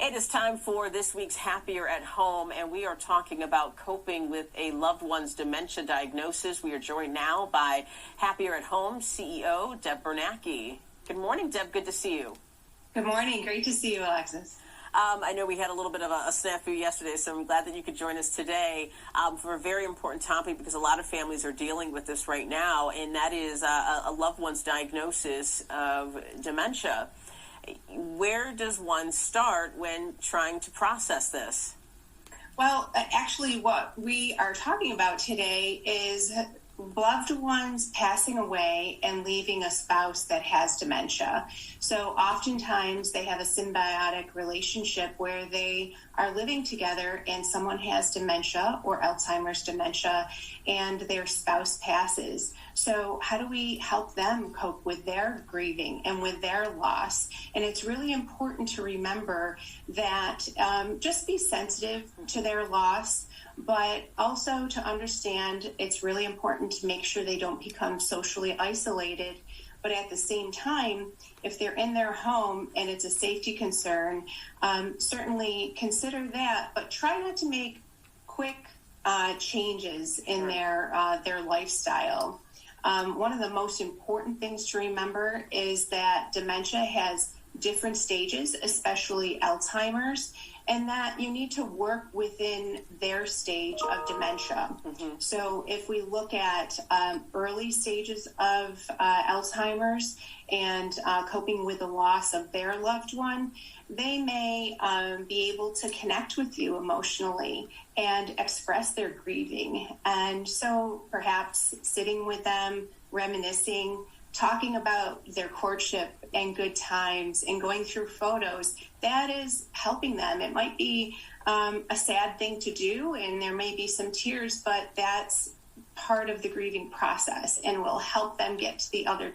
It is time for this week's Happier at Home, and we are talking about coping with a loved one's dementia diagnosis. We are joined now by Happier at Home CEO, Deb Bernacki. Good morning, Deb. Good to see you. Good morning. Great to see you, Alexis. I know we had a little bit of a snafu yesterday, so I'm glad that you could join us today for a very important topic because a lot of families are dealing with this right now, and that is a loved one's diagnosis of dementia. Where does one start when trying to process this? Well, actually, what we are talking about today is loved ones passing away and leaving a spouse that has dementia. So oftentimes they have a symbiotic relationship where they are living together and someone has dementia or Alzheimer's dementia and their spouse passes. So how do we help them cope with their grieving and with their loss? And it's really important to remember that just be sensitive to their loss, but also to understand it's really important to make sure they don't become socially isolated. But at the same time, if they're in their home and it's a safety concern, certainly consider that, but try not to make quick changes in their lifestyle. One of the most important things to remember is that dementia has different stages, especially Alzheimer's, and that you need to work within their stage of dementia. Mm-hmm. So if we look at early stages of Alzheimer's and coping with the loss of their loved one, they may be able to connect with you emotionally and express their grieving. And so perhaps sitting with them, reminiscing, talking about their courtship and good times and going through photos, that is helping them. It might be a sad thing to do and there may be some tears, but that's part of the grieving process and will help them get to the other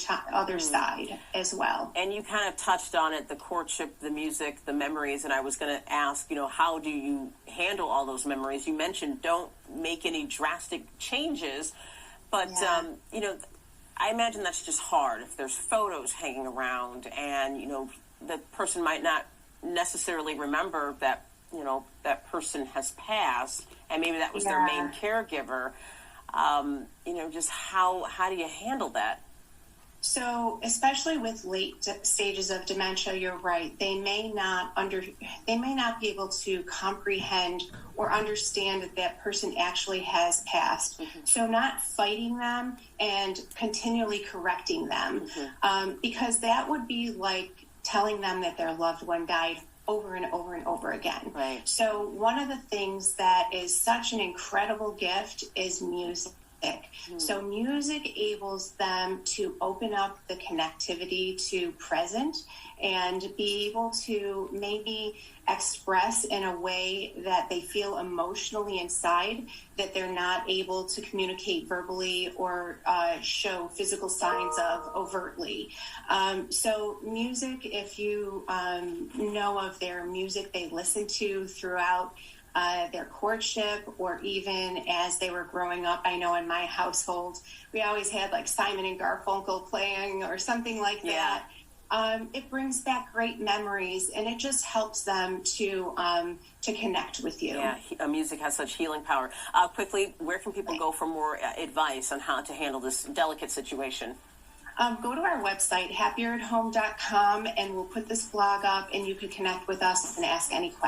side as well. And you kind of touched on it, the courtship, the music, the memories, and I was going to ask, how do you handle all those memories? You mentioned don't make any drastic changes, but, I imagine that's just hard if there's photos hanging around and, the person might not necessarily remember that, that person has passed and maybe that was their main caregiver. Just how do you handle that? So, especially with late stages of dementia, you're right. They may not be able to comprehend or understand that that person actually has passed. Mm-hmm. So, not fighting them and continually correcting them, because that would be like telling them that their loved one died over and over and over again. Right. So, one of the things that is such an incredible gift is music. So music enables them to open up the connectivity to present and be able to maybe express in a way that they feel emotionally inside that they're not able to communicate verbally or show physical signs of overtly. So music, if you know of their music they listen to throughout their courtship or even as they were growing up. I know in my household, we always had like Simon and Garfunkel playing or something like that. It brings back great memories and it just helps them to connect with you. Yeah, music has such healing power. Quickly, where can people go for more advice on how to handle this delicate situation? Go to our website, happieratHome.com, and we'll put this blog up and you can connect with us and ask any questions.